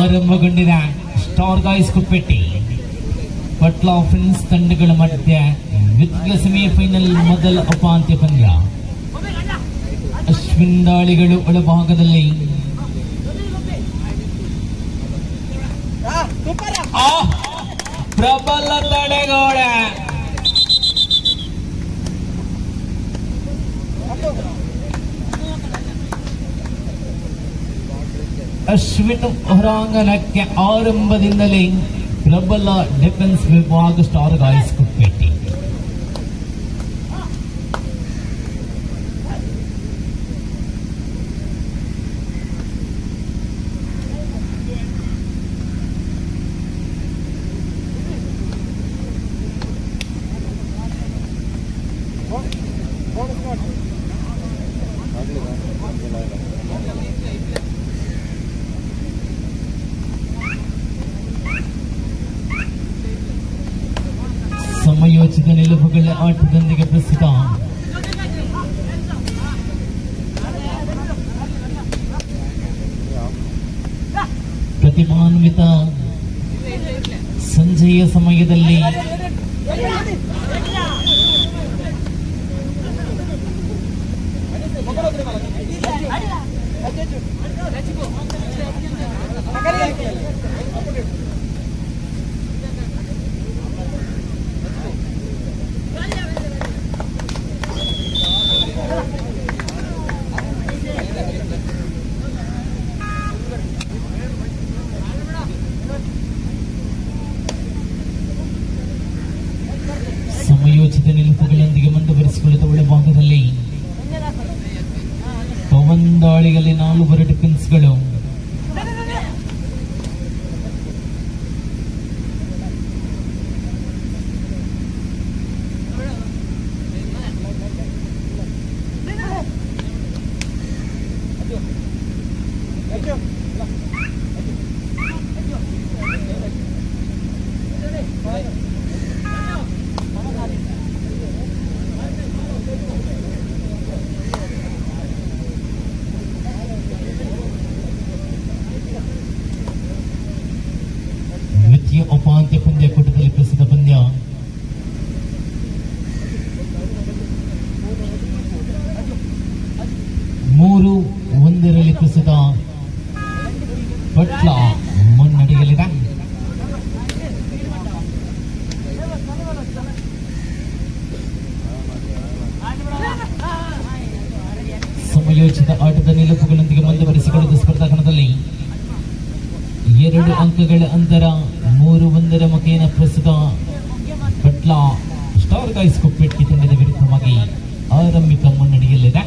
ಆರಂಭಗೊಂಡಿದೆ star guys Kuppetty ಪಟ್ಲ friends ತಂಡಗಳ ಮಧ್ಯೆ ದ್ವಿತೀಯ ಸೆಮಿಫೈನಲ್ ಮೊದಲ ಉಪಾಂತ್ಯ ಪಂದ್ಯ. ಅಶ್ವಿನ್ ದಾಳಿಗಳು ಒಳಭಾಗದಲ್ಲಿ ಪ್ರಬಲ ತಡೆಗೋಡೆ. ಅಶ್ವಿನ್ ಹೊರಾಂಗಣಕ್ಕೆ ಆರಂಭದಿಂದಲೇ ಪ್ರಬಲ ಡಿಫೆನ್ಸ್ ವಿಭಾಗ ಸ್ಟಾರ್ ಗಾಯ್ಸ್ ಕುಪ್ಪೆಟ್ಟಿ. ಸಮಯೋಚಿತ ನಿಲುವುಗಳ ಆಟದೊಂದಿಗೆ ಪ್ರಸ್ತುತ ಪ್ರತಿಭಾನ್ವಿತ ಸಂಜೆಯ ಸಮಯದಲ್ಲಿ ಸಮಯೋಚಿತ ನಿಲುವುಗಳೊಂದಿಗೆ ಮುಂದುವರಿಸಿಕೊಳ್ಳುತ್ತ ಒಳಭಾಗದಲ್ಲಿ ಪವನ್ ದಾಳಿಯಲ್ಲಿ 4 ಡಿಫೆನ್ಸ್ಗಳು. ದ್ವಿತೀಯ ಉಪಾಂತ್ಯ ಪಂದ್ಯ ಕೂಟದಲ್ಲಿ ಪ್ರಸ್ತುತ ಪಂದ್ಯ. ಮೂರು ಒಂದರಲ್ಲಿ ಪ್ರಸ್ತುತ ಪಟ್ಲ ಮುನ್ನಡೆಯಲಿದೆ. ಸಮಯೋಚಿತ ಆಟದ ನಿಲುವುಗಳೊಂದಿಗೆ ಮುಂದುವರಿಸಿಕೊಳ್ಳುವ ಸ್ಪರ್ಧಾಕಣದಲ್ಲಿ 2 ಅಂಕಗಳ ಅಂತರ 3-1 ಮುಖೇನ ಪ್ರಸ್ತುತ ಪಟ್ಲ ಸ್ಟಾರ್ ಗಾಯ್ಸ್ ಕುಪ್ಪೆಟ್ಟಿ ತಂಡದ ವಿರುದ್ಧವಾಗಿ ಆರಂಭಿಕ ಮುನ್ನಡೆಯಲ್ಲಿದೆ.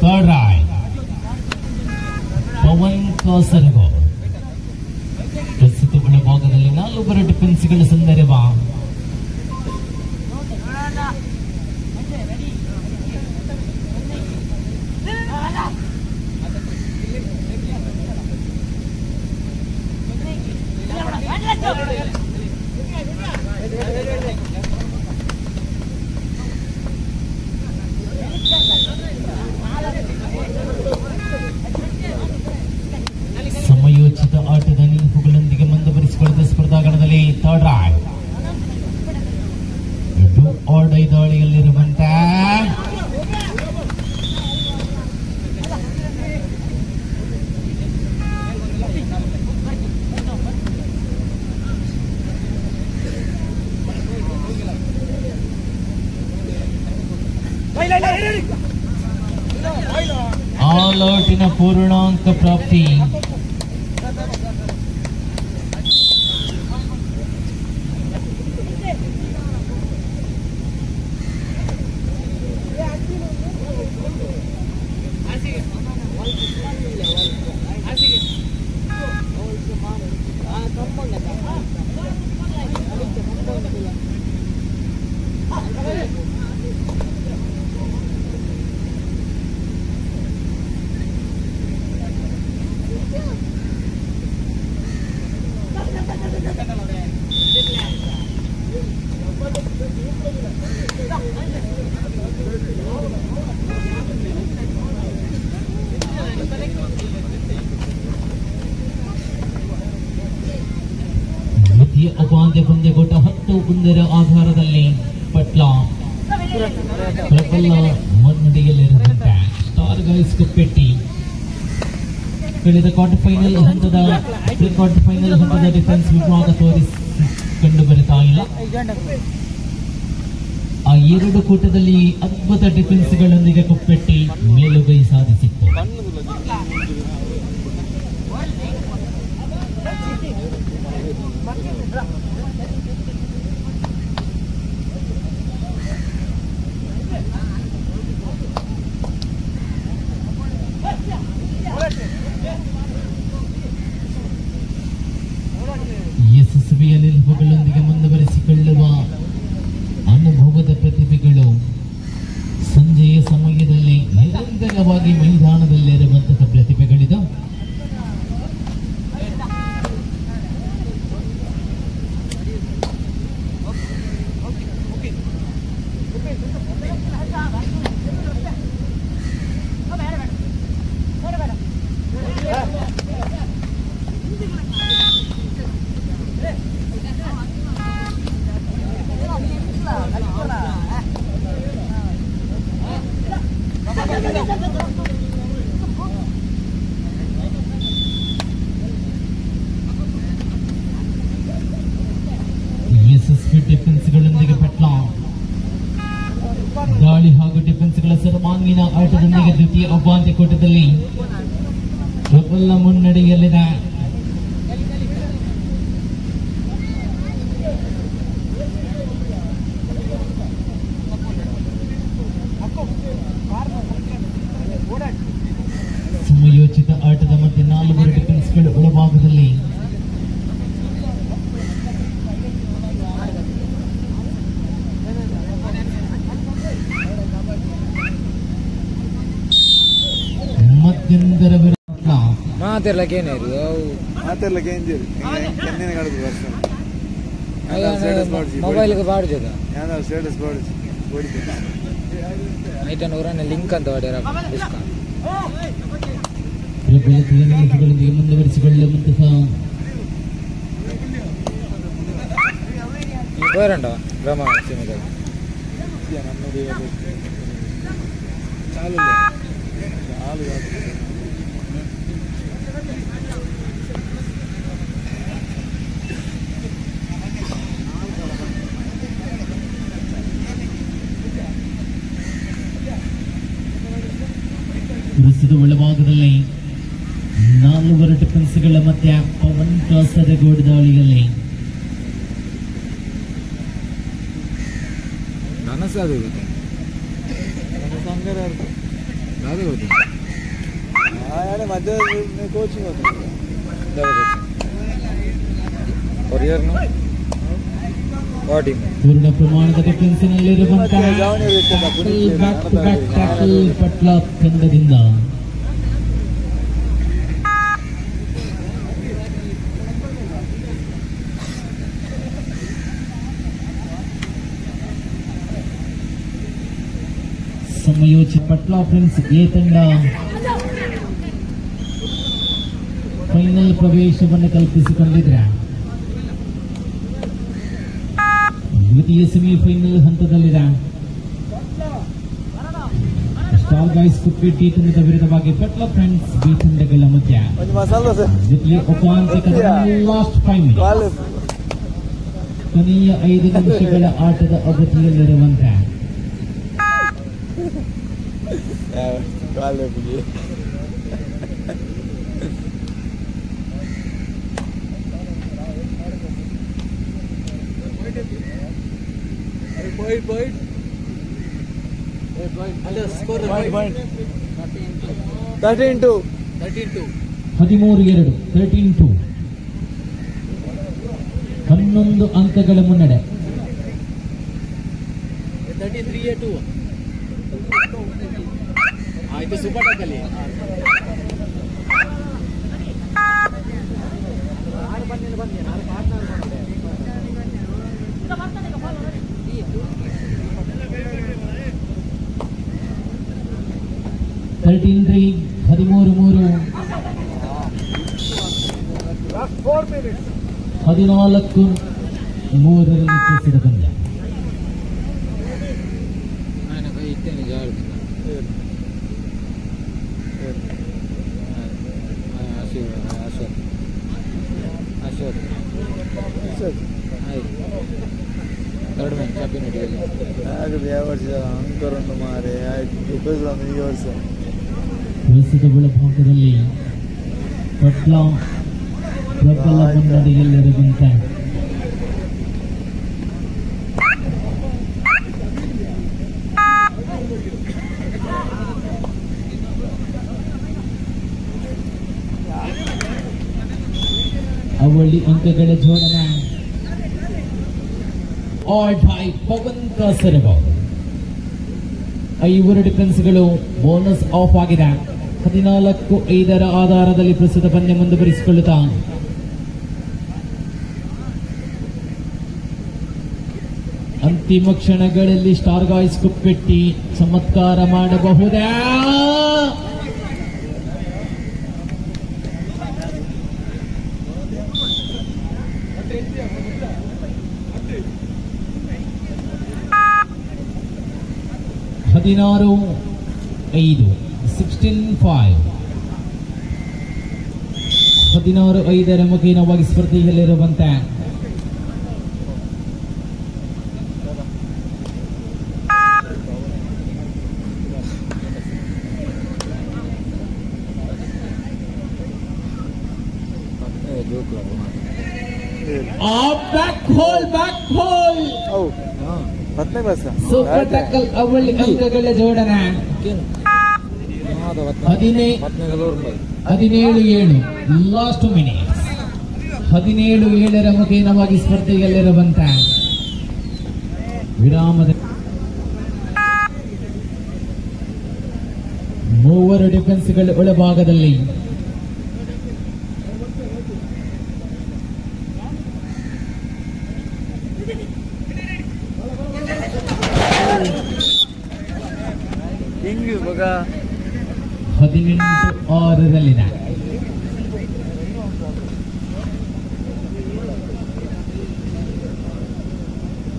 Third raid Pavan Kasaragod. ಪ್ರಸ್ತುತ ಒಳಭಾಗದಲ್ಲಿ 4 ಡಿಫೆನ್ಸ್ಗಳ ಸಂದರ್ಭ. ಸಮಯೋಚಿತ ಆಟದ ನಿಲುವುಗಳೊಂದಿಗೆ ಮುಂದುವರಿಸಿಕೊಳ್ಳುವ ಸ್ಪರ್ಧಾಗಣದಲ್ಲಿ ಥರ್ಡ್ ರೈಟ್ ಓಡೈ ದಾಳಿಯಲ್ಲಿರುವಂತೆ ಆಲ್ ಔಟಿನ ಪೂರ್ಣಾಂಕ ಪ್ರಾಪ್ತಿ. ದ್ವಿತೀಯ ಉಪಾಂತ್ಯ ಪಂದ್ಯಕೂಟ 10-1 ಆಧಾರದಲ್ಲಿ ಪಟ್ಲ ಪ್ರಬಲ ಮುನ್ನಡೆಯಲ್ಲಿರುವಂತೆ ಸ್ಟಾರ್ ಗೈಸ್ ಕುಪ್ಪೆಟ್ಟಿ ಕಳೆದ ಕ್ವಾರ್ಟರ್ ಫೈನಲ್ ಹಂತದ ಡಿಫೆನ್ಸ್ ವಿಭಾಗ ಕಂಡು ಬರುತ್ತಾ ಇಲ್ಲ. ಆ ಎರಡು ಕೂಟದಲ್ಲಿ ಅದ್ಭುತ ಡಿಫೆನ್ಸ್ಗಳೊಂದಿಗೆ ಕುಪ್ಪೆಟ್ಟಿ ಮೇಲುಗೈ ಸಾಧಿಸಿತ್ತು. ಯಶಸ್ವಿಯ ನಿಲುವುಗಳೊಂದಿಗೆ ಮುಂದುವರಿಸಿಕೊಳ್ಳುವ ಅನುಭವದ ಪ್ರತಿಭೆಗಳು ಸಂಜೆಯ ಸಮಯದಲ್ಲಿ ನಿರಂತರವಾಗಿ ಮೈದಾನದಲ್ಲಿರುವಂತಹ ಪ್ರತಿಭೆಗಳಿದು. ಯಶಸ್ವಿ ಡಿಫೆನ್ಸ್ಗಳೊಂದಿಗೆ ಪಟ್ಲ ದಾಳಿ ಹಾಗೂ ಡಿಫೆನ್ಸ್ಗಳ ಸರ್ವಾಂಗೀಣ ಆಟದೊಂದಿಗೆ ದ್ವಿತೀಯ ಉಪಾಂತ್ಯ ಕೂಟದಲ್ಲಿ ಪ್ರಬಲ ಮುನ್ನಡೆಯಲ್ಲಿದೆ. ಸಮಯೋಚಿತ ಆಟದ ಮಧ್ಯೆ 4 ಡಿಫೆನ್ಸ್ಗಳು ಒಳಭಾಗದಲ್ಲಿ ಮಧ್ಯಂತರ ಮೊಬೈಲ್ಗೆ ಬಾಡ್ಜದ ಲಿಂಕ್ ಅಂತ ಪ್ರಬಲತೆಯೊಂದಿಗೆ ಮುಂದುವರಿಸಿಕೊಳ್ಳುವಂತಹ ಬೇರಂಡ ಗ್ರಾಮ ಚಾಲು ಪ್ರಸ್ತುತ ಒಳಭಾಗದಲ್ಲಿ 4 ಡಿಫೆನ್ಸ್ಗಳ ಮಧ್ಯ ಪವನ್ ಕಾಸರಗೋಡು ದಾಳಿಯಲ್ಲಿ ಪೂರ್ಣ ಪ್ರಮಾಣದ ಡಿಫೆನ್ಸ್ನಲ್ಲಿರುವಂತಹ ಪಟ್ಲ ತಂಡದಿಂದ ಸಮಯೋಚಿತ ಪಟ್ಲ ಫ್ರೆಂಡ್ಸ್ ಎ ತಂಡ ಫೈನಲ್ ಪ್ರವೇಶವನ್ನು ಕಲ್ಪಿಸಿಕೊಂಡಿದ್ರೆ ದ್ವಿತೀಯ ಸೆಮಿಫೈನಲ್ ಹಂತದಲ್ಲಿದೆ. ಸ್ಟಾರ್ ಗೈಸ್ ಕುಪ್ಪೆಟ್ಟಿ ತಂಡದ ವಿರುದ್ಧವಾಗಿ ಪಟ್ಲ ಫ್ರೆಂಡ್ಸ್ ಬಿ ತಂಡಗಳ ಮಧ್ಯ ದ್ವಿತೀಯ ಉಪಾಂತ್ಯದ ಲಾಸ್ಟ್ ಫೈನಲ್ ಕೊನೆಯ 5 ನಿಮಿಷಗಳ ಆಟದ ಅವಧಿಯಲ್ಲಿರುವಂತೆ $13-2 11 ಅಂಕಗಳ ಮುನ್ನಡೆ. 33-2 ಆಯ್ತು. ಸೂಪರ್ ಟಾಕಲ್ಲಿ 13-3 13-3 14-3 ಪ್ರಸ್ತುತ ಪಂದ್ಯ. ಪ್ರಸ್ತುತ ಒಳಭಾಗದಲ್ಲಿ ಪಟ್ಲ ಪ್ರಬಲ ಮುನ್ನಡೆಯಲ್ಲಿರುವಂತ ಅವಳಿ ಅಂಕಗಳ ಜೋಡಣೆ ಆಲ್ ಟೈಮ್ ಪವನ್ ಕಾಸರಗೋಡು. 5 ಡಿಫೆನ್ಸ್ಗಳು ಬೋನಸ್ ಆಫ್ ಆಗಿದೆ. 14-5 ಆಧಾರದಲ್ಲಿ ಪ್ರಸ್ತುತ ಪಂದ್ಯ ಮುಂದುವರಿಸಿಕೊಳ್ಳುತ್ತಾ ಅಂತಿಮ ಕ್ಷಣಗಳಲ್ಲಿ ಸ್ಟಾರ್ ಗಾಯ್ಸ್ ಕುಪ್ಪೆಟ್ಟಿ ಚಮತ್ಕಾರ ಮಾಡಬಹುದೇ? $16-5 16-5 ಮುಖೇನವಾಗಿ ಸ್ಪರ್ಧೆಯಲ್ಲಿರುವಂತೆ ಬ್ಯಾಕ್ ಹೋಲ್ ಸೂಪರ್ ಟ್ಯಾಕಲ್ ಅವಳಿ ಅಂಕಗಳ ಜೋಡಣೆ 17-7 ಲಾಸ್ಟ್ ಮಿನಿಟ್ಸ್. 17-7 ಮುಖೇನವಾಗಿ ಸ್ಪರ್ಧೆಯಲ್ಲಿರುವಂತ ವಿರಾಮದ 3 ಡಿಫೆನ್ಸ್ಗಳ ಒಳಭಾಗದಲ್ಲಿ ಇವಾಗ 18-6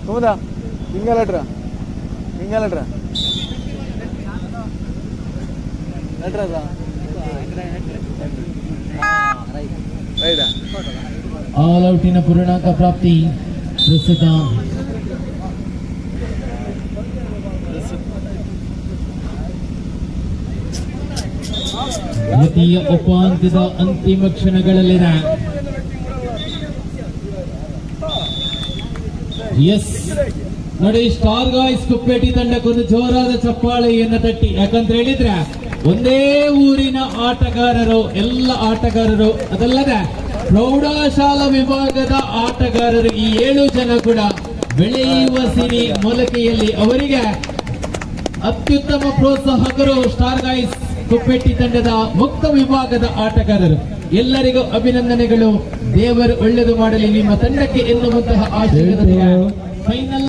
ಹೌದಾ? ಹಿಂಗಲಟ್ರ ಆಲ್ ಔಟಿನ ಪೂರ್ಣಾಂಕ ಪ್ರಾಪ್ತಿ. ಪ್ರಸ್ತುತ ದ್ವಿತೀಯ ಉಪಾಂತ್ಯದ ಅಂತಿಮ ಕ್ಷಣಗಳಲ್ಲಿದೆ. ಎಸ್ ನೋಡಿ, ಸ್ಟಾರ್ ಗಾಯ್ಸ್ ಕುಪ್ಪೇಟಿ ತಂಡಕ್ಕೊಂದು ಜೋರಾದ ಚಪ್ಪಾಳೆಯನ್ನು ತಟ್ಟಿ. ಯಾಕಂತ ಹೇಳಿದ್ರೆ ಒಂದೇ ಊರಿನ ಆಟಗಾರರು, ಎಲ್ಲ ಆಟಗಾರರು, ಅದಲ್ಲದೆ ಪ್ರೌಢಶಾಲಾ ವಿಭಾಗದ ಆಟಗಾರರು, ಈ 7 ಜನ ಕೂಡ ಬೆಳೆಯುವ ಸಿರಿ ಮೊಲಕೆಯಲ್ಲಿ ಅವರಿಗೆ ಅತ್ಯುತ್ತಮ ಪ್ರೋತ್ಸಾಹಕರು ಸ್ಟಾರ್ ಗಾಯ್ಸ್ ಕುಪ್ಪೆಟ್ಟಿ ತಂಡದ ಮುಕ್ತ ವಿಭಾಗದ ಆಟಗಾರರು. ಎಲ್ಲರಿಗೂ ಅಭಿನಂದನೆಗಳು. ದೇವರು ಒಳ್ಳೆಯದು ಮಾಡಲಿ ನಿಮ್ಮ ತಂಡಕ್ಕೆ ಎನ್ನುವಂತಹ ಆಶೀರ್ವಾದ. ಫೈನಲ್